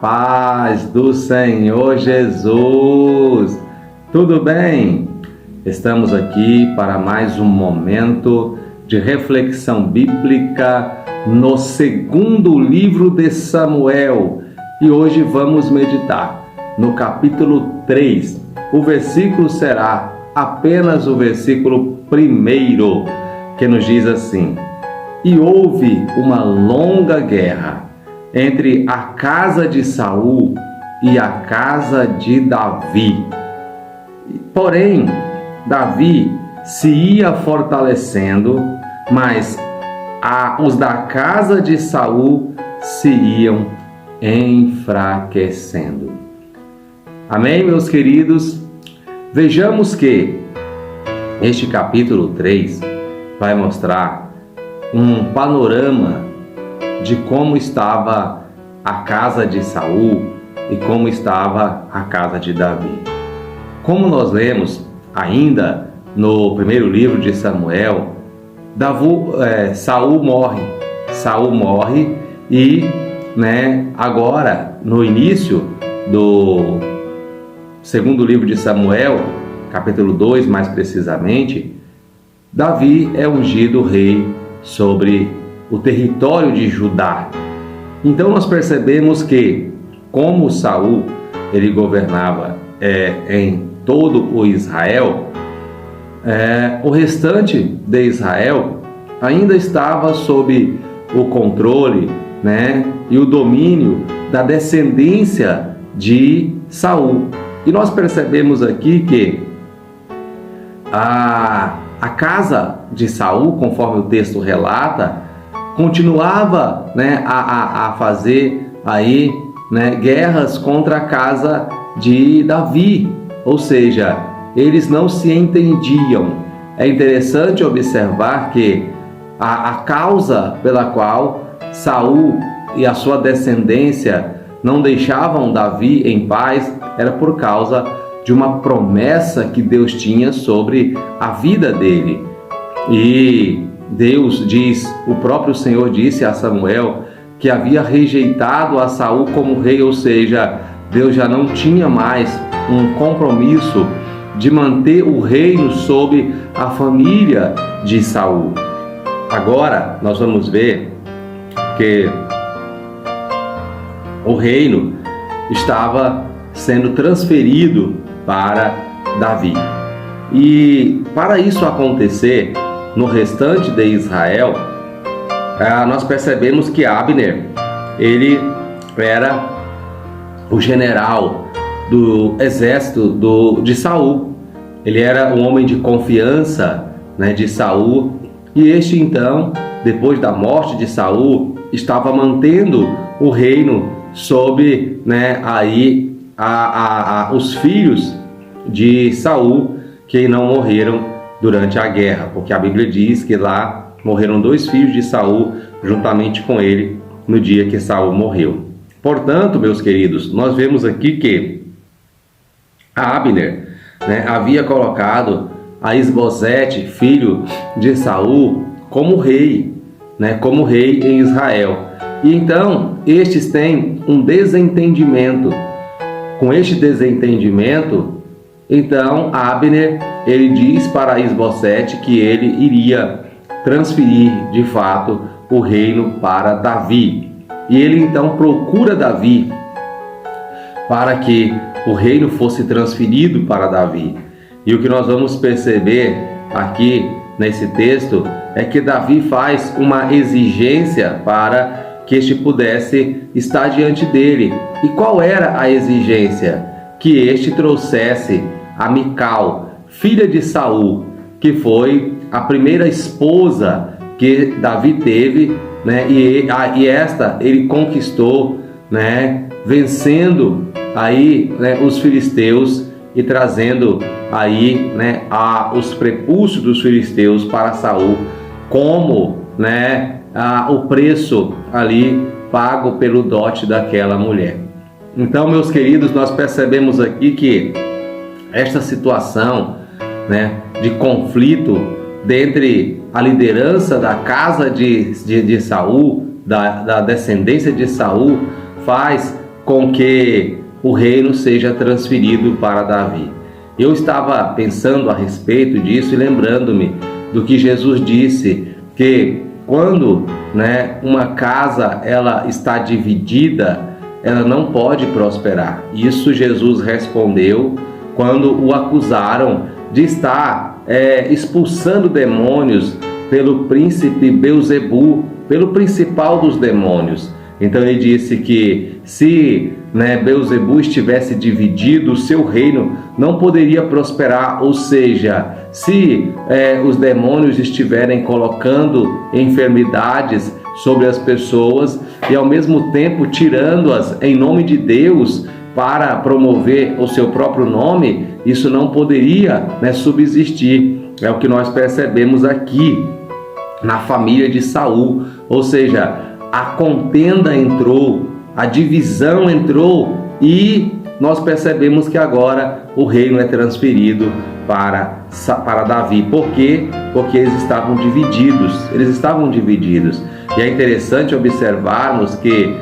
paz do Senhor Jesus. Tudo bem? Estamos aqui para mais um momento de reflexão bíblica no segundo livro de Samuel. E hoje vamos meditar no capítulo 3. O versículo será apenas o versículo 1, que nos diz assim: E houve uma longa guerra entre a casa de Saul e a casa de Davi. Porém, Davi se ia fortalecendo, mas os da casa de Saul se iam enfraquecendo. Amém, meus queridos? Vejamos que este capítulo 3 vai mostrar um panorama de como estava a casa de Saul e como estava a casa de Davi. Como nós lemos ainda no primeiro livro de Samuel, Saul morre e, agora no início do segundo livro de Samuel, capítulo 2 mais precisamente, Davi é ungido rei sobre o território de Judá. Então nós percebemos que, como Saul ele governava em todo o Israel, o restante de Israel ainda estava sob o controle, e o domínio da descendência de Saul. E nós percebemos aqui que a casa de Saul, conforme o texto relata, continuava a fazer aí guerras contra a casa de Davi, ou seja, eles não se entendiam. É interessante observar que a causa pela qual Saul e a sua descendência não deixavam Davi em paz era por causa de uma promessa que Deus tinha sobre a vida dele. E Deus diz, o próprio Senhor disse a Samuel que havia rejeitado a Saul como rei, ou seja, Deus já não tinha mais um compromisso de manter o reino sob a família de Saul. Agora nós vamos ver que o reino estava sendo transferido para Davi. E para isso acontecer no restante de Israel, nós percebemos que Abner, ele era o general do exército de Saul. Ele era um homem de confiança de Saul, e este então, depois da morte de Saul, estava mantendo o reino sob os filhos de Saul que não morreram durante a guerra, porque a Bíblia diz que lá morreram 2 filhos de Saul juntamente com ele no dia que Saul morreu. Portanto, meus queridos, nós vemos aqui que Abner havia colocado a Isbosete, filho de Saul, como rei em Israel. E então estes têm um desentendimento. Com este desentendimento, então Abner ele diz para Isbosete que ele iria transferir de fato o reino para Davi. E ele então procura Davi para que o reino fosse transferido para Davi. E o que nós vamos perceber aqui nesse texto é que Davi faz uma exigência para que este pudesse estar diante dele. E qual era a exigência? Que este trouxesse a Mical, filha de Saul, que foi a primeira esposa que Davi teve, e esta ele conquistou, vencendo aí os filisteus e trazendo aí os prepúcios dos filisteus para Saul, como o preço ali pago pelo dote daquela mulher. Então, meus queridos, nós percebemos aqui que esta situação de conflito dentre a liderança da casa de Saul, da descendência de Saul, faz com que o reino seja transferido para Davi. Eu estava pensando a respeito disso e lembrando-me do que Jesus disse, que quando, uma casa ela está dividida, ela não pode prosperar. Isso Jesus respondeu quando o acusaram de estar expulsando demônios pelo príncipe Belzebu, pelo principal dos demônios. Então ele disse que se Belzebu estivesse dividido, o seu reino não poderia prosperar. Ou seja, se os demônios estiverem colocando enfermidades sobre as pessoas e ao mesmo tempo tirando-as em nome de Deus para promover o seu próprio nome, isso não poderia subsistir. É o que nós percebemos aqui na família de Saul. Ou seja, a contenda entrou, a divisão entrou e nós percebemos que agora o reino é transferido para Davi. Por quê? Porque eles estavam divididos. E é interessante observarmos que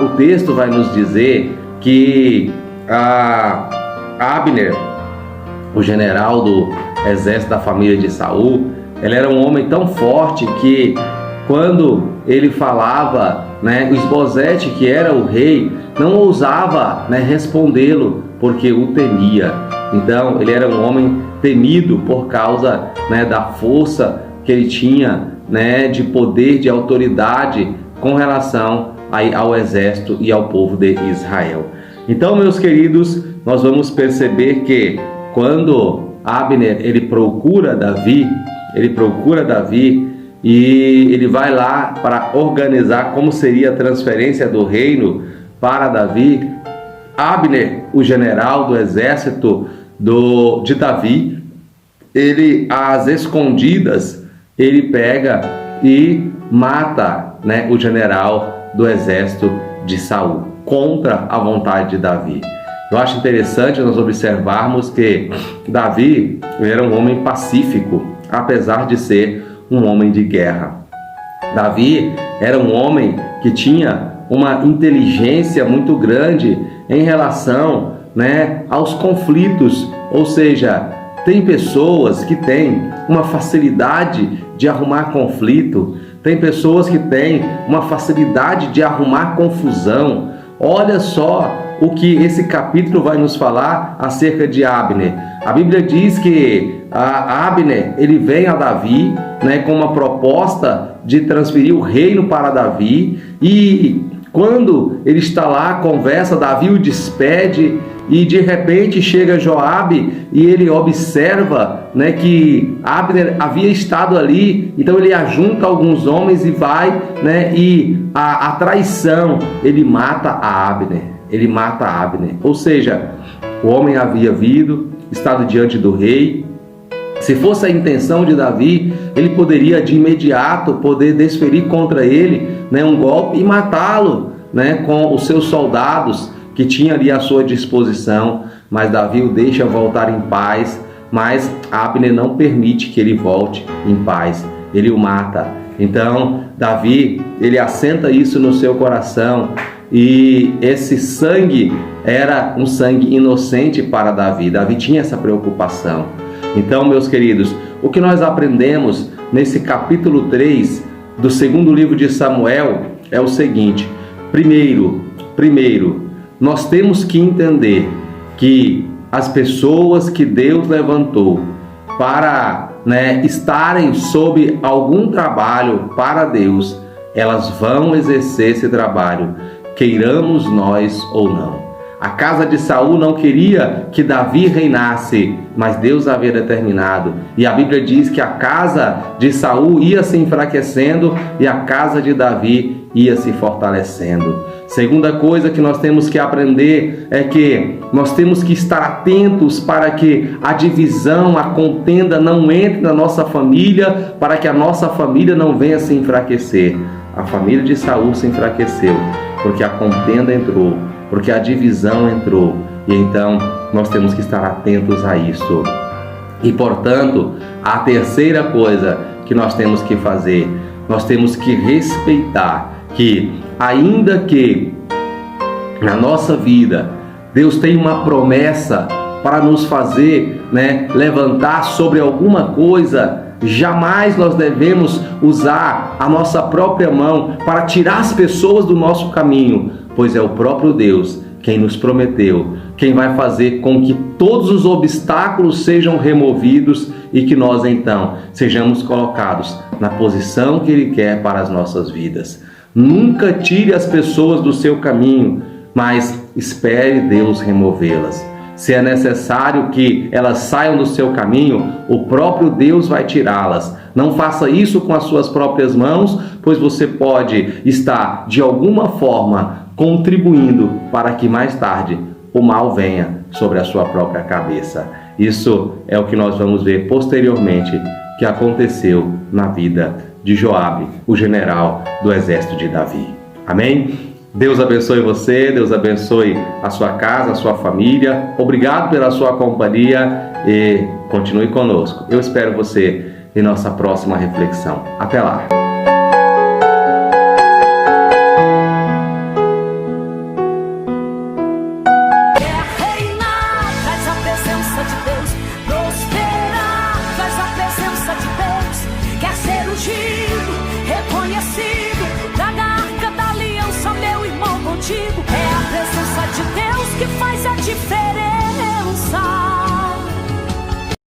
o texto vai nos dizer que Abner, o general do exército da família de Saul, ele era um homem tão forte que quando ele falava, o Isbosete, que era o rei, não ousava respondê-lo, porque o temia. Então ele era um homem temido por causa da força que ele tinha, de poder, de autoridade com relação ao exército e ao povo de Israel. Então, meus queridos, nós vamos perceber que quando Abner ele procura Davi e ele vai lá para organizar como seria a transferência do reino para Davi. Abner, o general do exército de Davi, ele às escondidas, ele pega e mata o general do exército de Saul, contra a vontade de Davi. Eu acho interessante nós observarmos que Davi era um homem pacífico, apesar de ser um homem de guerra. Davi era um homem que tinha uma inteligência muito grande em relação aos conflitos. Ou seja, tem pessoas que têm uma facilidade de arrumar conflito, tem pessoas que têm uma facilidade de arrumar confusão. Olha só o que esse capítulo vai nos falar acerca de Abner. A Bíblia diz que Abner ele vem a Davi com uma proposta de transferir o reino para Davi, e quando ele está lá, conversa, Davi o despede e de repente chega Joabe e ele observa que Abner havia estado ali. Então ele ajunta alguns homens e vai e a traição, ele mata Abner. Ou seja, o homem havia vindo, estado diante do rei. Se fosse a intenção de Davi, ele poderia de imediato poder desferir contra ele um golpe e matá-lo com os seus soldados que tinha ali à sua disposição. Mas Davi o deixa voltar em paz, mas Abner não permite que ele volte em paz, ele o mata. Então Davi, ele assenta isso no seu coração, e esse sangue era um sangue inocente para Davi. Davi tinha essa preocupação. Então, meus queridos, o que nós aprendemos nesse capítulo 3 do segundo livro de Samuel é o seguinte: primeiro, nós temos que entender que as pessoas que Deus levantou para estarem sob algum trabalho para Deus, elas vão exercer esse trabalho, queiramos nós ou não. A casa de Saul não queria que Davi reinasse, mas Deus havia determinado. E a Bíblia diz que a casa de Saul ia se enfraquecendo e a casa de Davi ia se fortalecendo. Segunda coisa que nós temos que aprender é que nós temos que estar atentos para que a divisão, a contenda não entre na nossa família, para que a nossa família não venha se enfraquecer. A família de Saul se enfraqueceu porque a contenda entrou, porque a divisão entrou, e então nós temos que estar atentos a isso. E portanto, a terceira coisa que nós temos que fazer, nós temos que respeitar que, ainda que na nossa vida, Deus tem uma promessa para nos fazer, levantar sobre alguma coisa, jamais nós devemos usar a nossa própria mão para tirar as pessoas do nosso caminho, pois é o próprio Deus quem nos prometeu, quem vai fazer com que todos os obstáculos sejam removidos e que nós então sejamos colocados na posição que Ele quer para as nossas vidas. Nunca tire as pessoas do seu caminho, mas espere Deus removê-las. Se é necessário que elas saiam do seu caminho, o próprio Deus vai tirá-las. Não faça isso com as suas próprias mãos, pois você pode estar, de alguma forma, contribuindo para que mais tarde o mal venha sobre a sua própria cabeça. Isso é o que nós vamos ver posteriormente que aconteceu na vida de Joabe, o general do exército de Davi. Amém? Deus abençoe você, Deus abençoe a sua casa, a sua família. Obrigado pela sua companhia e continue conosco. Eu espero você em nossa próxima reflexão. Até lá! É a presença de Deus que faz a diferença.